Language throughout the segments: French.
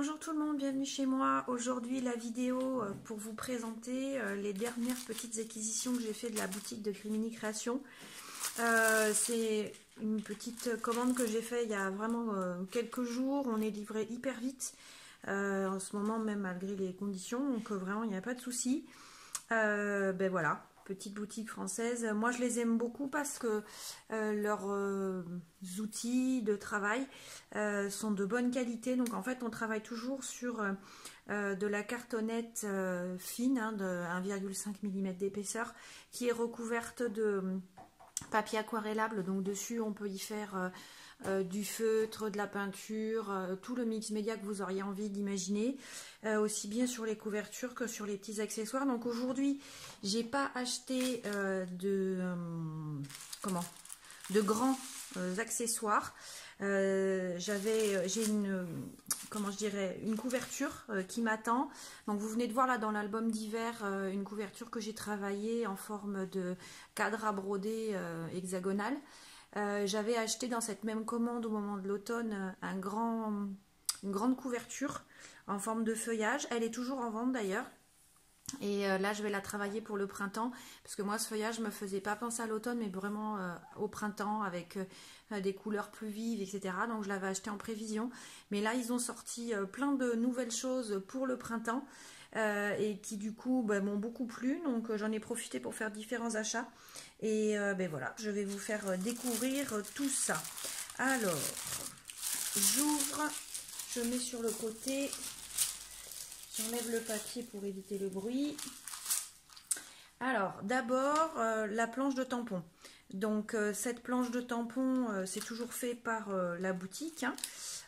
Bonjour tout le monde, bienvenue chez moi. Aujourd'hui la vidéo pour vous présenter les dernières petites acquisitions que j'ai fait de la boutique de Grimini Création. C'est une petite commande que j'ai fait il y a vraiment quelques jours. On est livré hyper vite en ce moment, même malgré les conditions, donc vraiment il n'y a pas de souci. Ben voilà, petite boutique française. Moi je les aime beaucoup parce que leurs outils de travail sont de bonne qualité. Donc en fait on travaille toujours sur de la cartonnette fine, hein, de 1,5 mm d'épaisseur, qui est recouverte de papier aquarellable. Donc dessus on peut y faire du feutre, de la peinture, tout le mix média que vous auriez envie d'imaginer, aussi bien sur les couvertures que sur les petits accessoires. Donc aujourd'hui j'ai pas acheté de grands accessoires. J'ai une couverture qui m'attend. Donc vous venez de voir là dans l'album d'hiver une couverture que j'ai travaillée en forme de cadre à broder hexagonal. J'avais acheté dans cette même commande au moment de l'automne une grande couverture en forme de feuillage. Elle est toujours en vente d'ailleurs. Et là je vais la travailler pour le printemps, parce que moi ce feuillage me faisait pas penser à l'automne, mais vraiment au printemps, avec des couleurs plus vives, etc. Donc je l'avais acheté en prévision. Mais là ils ont sorti plein de nouvelles choses pour le printemps, et qui du coup m'ont beaucoup plu. Donc j'en ai profité pour faire différents achats. Et voilà, je vais vous faire découvrir tout ça. Alors, j'ouvre, je mets sur le côté. J'enlève le papier pour éviter le bruit. Alors, d'abord, la planche de tampon. Donc, cette planche de tampon, c'est toujours fait par la boutique, hein.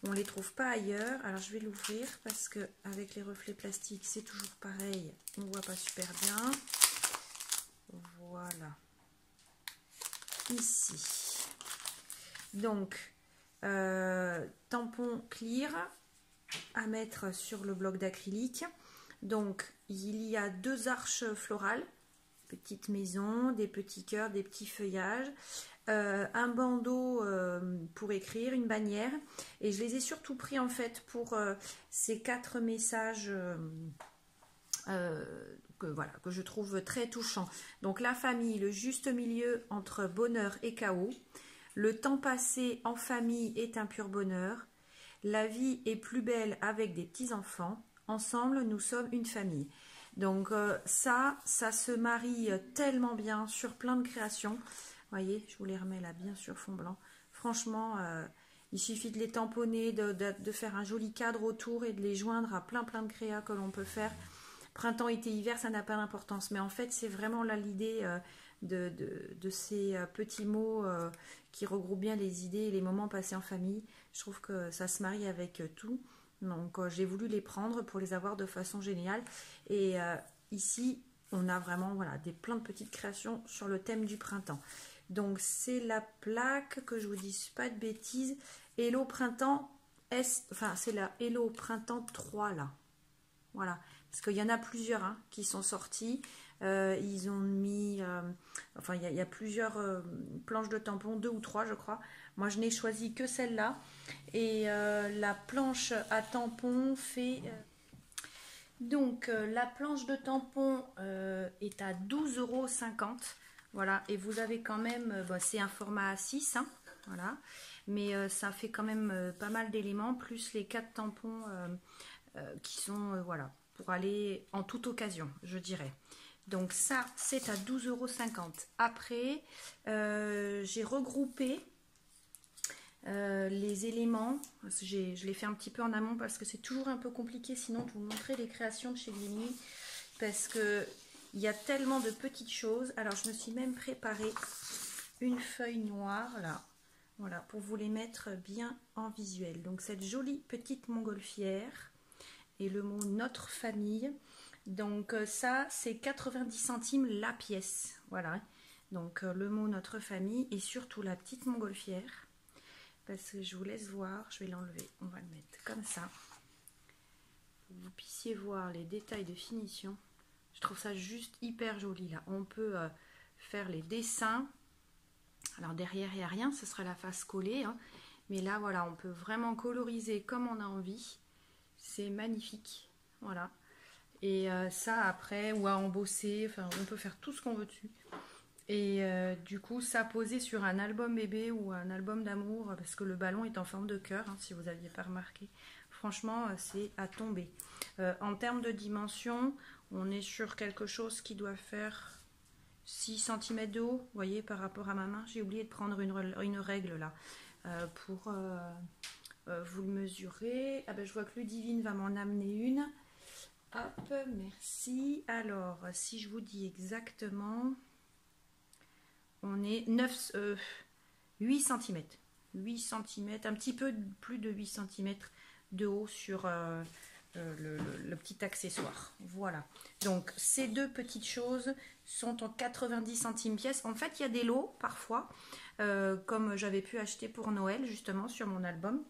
On ne les trouve pas ailleurs. Alors, je vais l'ouvrir parce que avec les reflets plastiques, c'est toujours pareil. On ne voit pas super bien. Voilà. Ici. Donc, tampon clear à mettre sur le bloc d'acrylique. Donc il y a deux arches florales, petite maison, des petits cœurs, des petits feuillages, un bandeau pour écrire, une bannière, et je les ai surtout pris en fait pour ces 4 messages que je trouve très touchants. Donc la famille, le juste milieu entre bonheur et chaos, le temps passé en famille est un pur bonheur, la vie est plus belle avec des petits-enfants. Ensemble, nous sommes une famille. Donc ça se marie tellement bien sur plein de créations. Vous voyez, je vous les remets là bien sur fond blanc. Franchement, il suffit de les tamponner, de faire un joli cadre autour et de les joindre à plein de créas que l'on peut faire. Printemps, été, hiver, ça n'a pas d'importance. Mais en fait, c'est vraiment là l'idée de ces petits mots qui regroupent bien les idées et les moments passés en famille. Je trouve que ça se marie avec tout. Donc j'ai voulu les prendre pour les avoir de façon géniale. Et ici, on a vraiment plein de petites créations sur le thème du printemps. Donc c'est la plaque, que je vous dise pas de bêtises, Hello Printemps c'est la Hello Printemps 3 là. Voilà, parce qu'il y en a plusieurs qui sont sortis. Ils ont mis, il y a plusieurs planches de tampons, 2 ou 3 je crois. Moi je n'ai choisi que celle-là. Et la planche à tampons fait... Donc la planche de tampons est à 12,50 €. Voilà, et vous avez quand même, c'est un format A6, hein, voilà. Mais ça fait quand même pas mal d'éléments, plus les 4 tampons qui sont, pour aller en toute occasion, je dirais. Donc ça, c'est à 12,50 €. Après, j'ai regroupé les éléments. Je l'ai fait un petit peu en amont parce que c'est toujours un peu compliqué sinon de vous montrer les créations de chez Grimini, parce que il y a tellement de petites choses. Alors je me suis même préparé une feuille noire là, voilà, pour vous les mettre bien en visuel. Donc cette jolie petite montgolfière et le mot notre famille. Donc ça c'est 90 centimes la pièce, voilà. Donc le mot notre famille et surtout la petite montgolfière, parce que je vous laisse voir. Je vais l'enlever, on va le mettre comme ça pour que vous puissiez voir les détails de finition. Je trouve ça juste hyper joli là. On peut faire les dessins. Alors derrière il n'y a rien, ce sera la face collée, hein. Mais là voilà, on peut vraiment coloriser comme on a envie. C'est magnifique. Voilà. Et ça après, ou à embosser, enfin on peut faire tout ce qu'on veut dessus. Et du coup, ça posé sur un album bébé ou un album d'amour, parce que le ballon est en forme de cœur, hein, si vous n'aviez pas remarqué. Franchement, c'est à tomber. En termes de dimension, on est sur quelque chose qui doit faire 6 cm de haut. Vous voyez, par rapport à ma main, j'ai oublié de prendre une règle là pour vous le mesurer. Ah ben, je vois que Ludivine va m'en amener une. Hop, merci. Alors, si je vous dis exactement... On est 8 cm. 8 cm, un petit peu plus de 8 cm de haut sur le petit accessoire. Voilà. Donc, ces deux petites choses sont en 90 centimes pièce. En fait, il y a des lots parfois, comme j'avais pu acheter pour Noël, justement, sur mon album.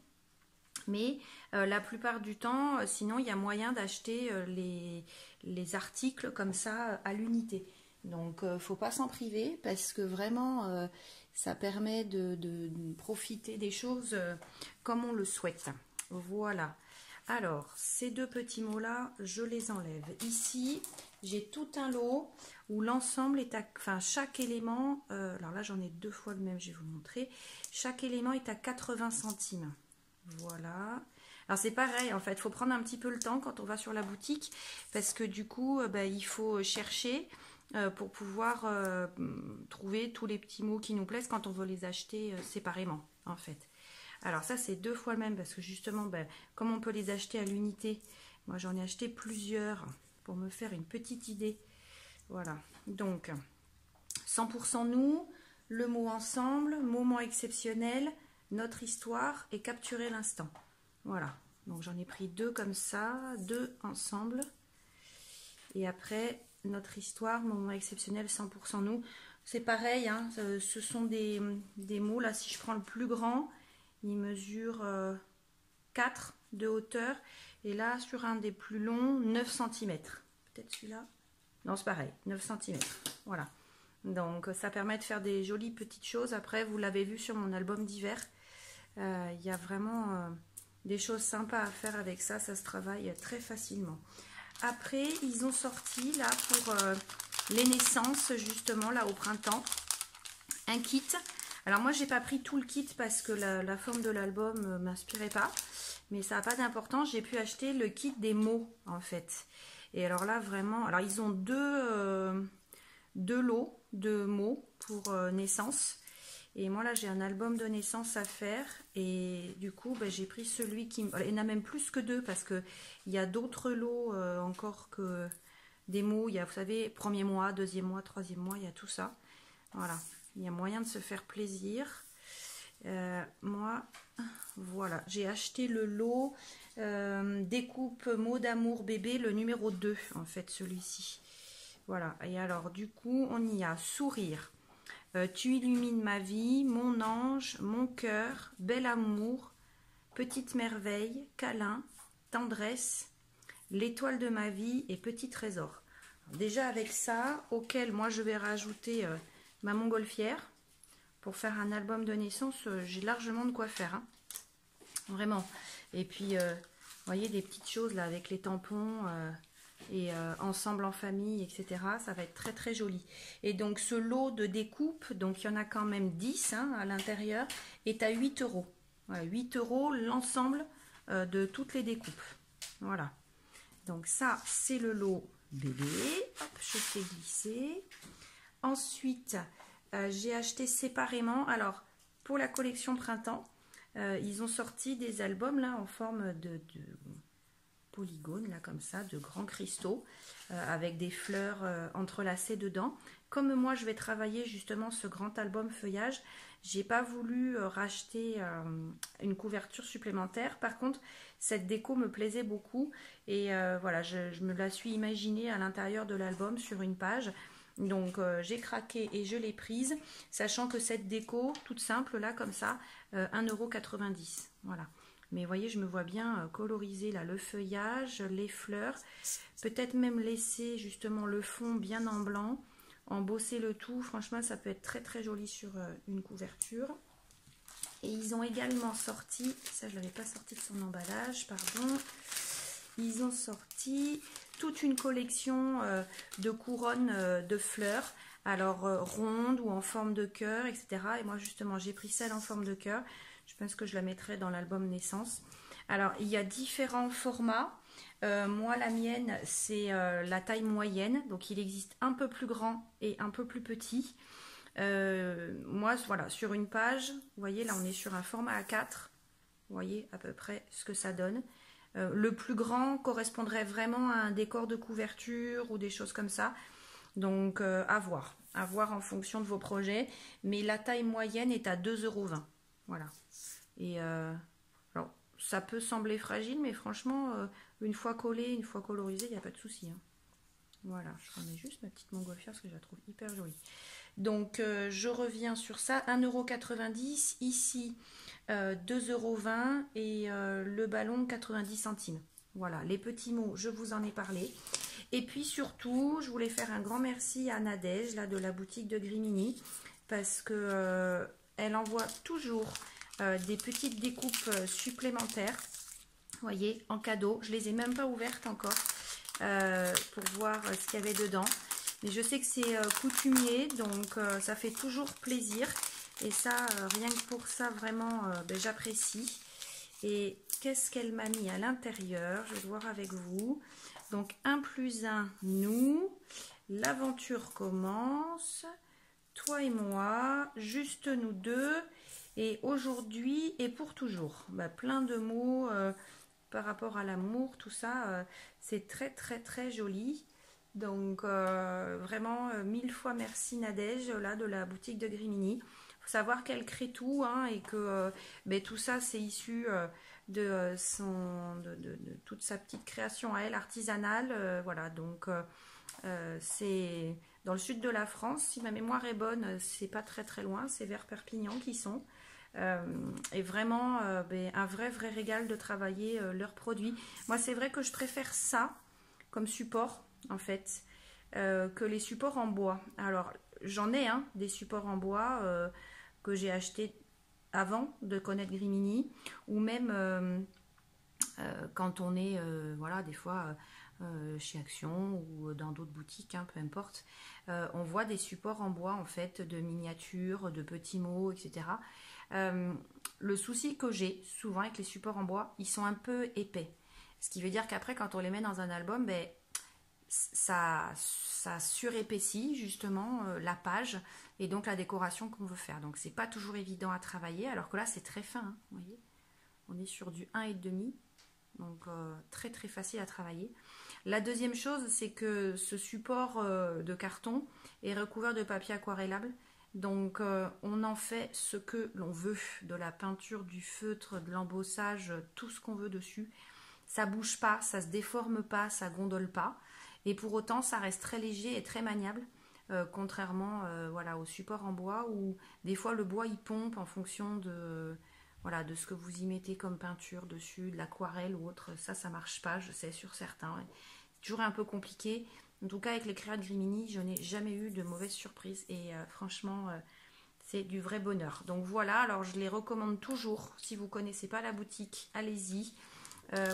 Mais la plupart du temps, sinon, il y a moyen d'acheter les articles comme ça à l'unité. Donc, faut pas s'en priver parce que vraiment, ça permet de profiter des choses comme on le souhaite. Voilà. Alors, ces deux petits mots-là, je les enlève. Ici, j'ai tout un lot où l'ensemble est à... Enfin, chaque élément... alors là, j'en ai 2 fois le même, je vais vous montrer. Chaque élément est à 80 centimes. Voilà. Alors, c'est pareil, en fait. Il faut prendre un petit peu le temps quand on va sur la boutique parce que du coup, il faut chercher... pour pouvoir trouver tous les petits mots qui nous plaisent quand on veut les acheter séparément en fait. Alors ça c'est 2 fois le même parce que justement comme on peut les acheter à l'unité, moi j'en ai acheté plusieurs pour me faire une petite idée. Voilà, donc 100% nous, le mot ensemble, moment exceptionnel, notre histoire et capturer l'instant. Voilà, donc j'en ai pris 2 comme ça, 2 ensemble et après notre histoire, moment exceptionnel, 100% nous. C'est pareil, hein, ce sont des mots, là si je prends le plus grand, il mesure 4 de hauteur, et là sur un des plus longs, 9 cm. Peut-être celui-là. Non, c'est pareil, 9 cm. Voilà. Donc ça permet de faire des jolies petites choses. Après, vous l'avez vu sur mon album d'hiver, il y a vraiment des choses sympas à faire avec ça, ça se travaille très facilement. Après, ils ont sorti là pour les naissances, justement, là au printemps, un kit. Alors moi, j'ai pas pris tout le kit parce que la forme de l'album ne m'inspirait pas. Mais ça n'a pas d'importance, j'ai pu acheter le kit des mots, en fait. Et alors là, vraiment, alors ils ont deux lots de mots pour naissance. Et moi là j'ai un album de naissance à faire et du coup j'ai pris celui qui... Il y en a même plus que 2 parce qu'il y a d'autres lots encore que des mots. Il y a, vous savez, 1er mois, 2e mois, 3e mois, il y a tout ça. Voilà, il y a moyen de se faire plaisir. Moi, voilà, j'ai acheté le lot découpe mots d'amour bébé, le numéro 2 en fait, celui-ci. Voilà, et alors du coup on y a sourire. Tu illumines ma vie, mon ange, mon cœur, bel amour, petite merveille, câlin, tendresse, l'étoile de ma vie et petit trésor. Déjà avec ça, auquel moi je vais rajouter ma montgolfière pour faire un album de naissance, j'ai largement de quoi faire. Hein. Vraiment. Et puis, vous voyez, des petites choses là avec les tampons... et ensemble en famille, etc. Ça va être très très joli. Et donc ce lot de découpe, donc il y en a quand même 10 hein, à l'intérieur, est à 8 €. Voilà, 8 € l'ensemble de toutes les découpes. Voilà. Donc ça, c'est le lot bébé. Hop, je fais glisser. Ensuite, j'ai acheté séparément. Alors, pour la collection printemps, ils ont sorti des albums là en forme de polygone là comme ça, de grands cristaux avec des fleurs entrelacées dedans. Comme moi je vais travailler justement ce grand album feuillage, j'ai pas voulu racheter une couverture supplémentaire. Par contre cette déco me plaisait beaucoup et voilà, je me la suis imaginée à l'intérieur de l'album sur une page. Donc j'ai craqué et je l'ai prise, sachant que cette déco toute simple là comme ça, 1,90 €. Voilà. Mais vous voyez, je me vois bien coloriser là le feuillage, les fleurs, peut-être même laisser justement le fond bien en blanc, embosser le tout. Franchement, ça peut être très très joli sur une couverture. Et ils ont également sorti, ça je ne l'avais pas sorti de son emballage, pardon, ils ont sorti toute une collection de couronnes de fleurs, alors rondes ou en forme de cœur, etc. Et moi justement j'ai pris celle en forme de cœur. Je pense que je la mettrai dans l'album naissance. Alors il y a différents formats. Moi la mienne c'est la taille moyenne, donc il existe un peu plus grand et un peu plus petit. Moi voilà, sur une page, vous voyez là on est sur un format A4. Vous voyez à peu près ce que ça donne. Le plus grand correspondrait vraiment à un décor de couverture ou des choses comme ça. Donc à voir en fonction de vos projets. Mais la taille moyenne est à 2,20 €. Voilà. Et alors, ça peut sembler fragile, mais franchement, une fois collé, une fois colorisé, il n'y a pas de souci. Hein. Voilà, je remets juste ma petite montgolfière parce que je la trouve hyper jolie. Donc je reviens sur ça, 1,90 €, ici 2,20 € et le ballon 90 centimes. Voilà, les petits mots, je vous en ai parlé. Et puis surtout, je voulais faire un grand merci à Nadège, là, de la boutique de Grimini, parce que elle envoie toujours des petites découpes supplémentaires, vous voyez, en cadeau. Je les ai même pas ouvertes encore pour voir ce qu'il y avait dedans. Mais je sais que c'est coutumier, donc ça fait toujours plaisir. Et ça, rien que pour ça, vraiment, j'apprécie. Et qu'est-ce qu'elle m'a mis à l'intérieur? Je vais voir avec vous. Donc, 1+1, nous. L'aventure commence. Toi et moi, juste nous deux. Et aujourd'hui et pour toujours. Plein de mots par rapport à l'amour, tout ça. C'est très, très, très joli. Donc vraiment 1000 fois merci Nadège là de la boutique de Grimini. Il faut savoir qu'elle crée tout hein, et que tout ça c'est issu de toute sa petite création à elle artisanale. Voilà, donc c'est dans le sud de la France. Si ma mémoire est bonne, c'est pas très très loin, c'est vers Perpignan qu'ils sont. Et vraiment un vrai régal de travailler leurs produits. Moi c'est vrai que je préfère ça comme support en fait que les supports en bois. Alors j'en ai des supports en bois que j'ai acheté avant de connaître Grimini, ou même quand on est voilà des fois chez Action ou dans d'autres boutiques, peu importe, on voit des supports en bois en fait, de miniatures, de petits mots, etc. Le souci que j'ai souvent avec les supports en bois, ils sont un peu épais. Ce qui veut dire qu'après, quand on les met dans un album, ça surépaissit justement la page et donc la décoration qu'on veut faire. Donc, c'est pas toujours évident à travailler, alors que là, c'est très fin. Hein, vous voyez, on est sur du 1,5, donc très très facile à travailler. La deuxième chose, c'est que ce support de carton est recouvert de papier aquarellable. Donc on en fait ce que l'on veut, de la peinture, du feutre, de l'embossage, tout ce qu'on veut dessus. Ça bouge pas, ça se déforme pas, ça gondole pas. Et pour autant, ça reste très léger et très maniable, contrairement voilà, au support en bois où des fois le bois il pompe en fonction de, voilà, de ce que vous y mettez comme peinture dessus, de l'aquarelle ou autre. Ça marche pas, je sais, sur certains. Ouais. C'est toujours un peu compliqué. En tout cas, avec les créas de Grimini, je n'ai jamais eu de mauvaises surprises et franchement, c'est du vrai bonheur. Donc voilà, alors je les recommande toujours. Si vous ne connaissez pas la boutique, allez-y.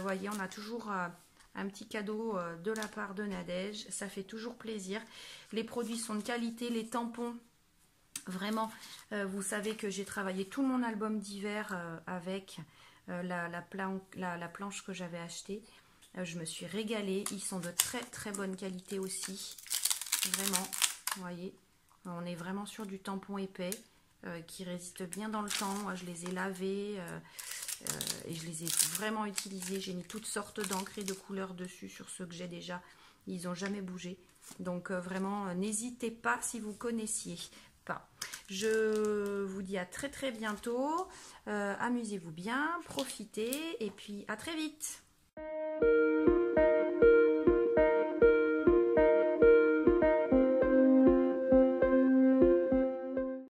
Voyez, on a toujours un petit cadeau de la part de Nadège. Ça fait toujours plaisir. Les produits sont de qualité, les tampons, vraiment, vous savez que j'ai travaillé tout mon album d'hiver avec la planche que j'avais achetée. Je me suis régalée. Ils sont de très très bonne qualité aussi. Vraiment, vous voyez, on est vraiment sur du tampon épais qui résiste bien dans le temps. Moi, je les ai lavés et je les ai vraiment utilisés. J'ai mis toutes sortes d'encre et de couleurs dessus sur ceux que j'ai déjà. Ils n'ont jamais bougé. Donc vraiment, n'hésitez pas si vous connaissiez pas. Je vous dis à très très bientôt. Amusez-vous bien, profitez et puis à très vite.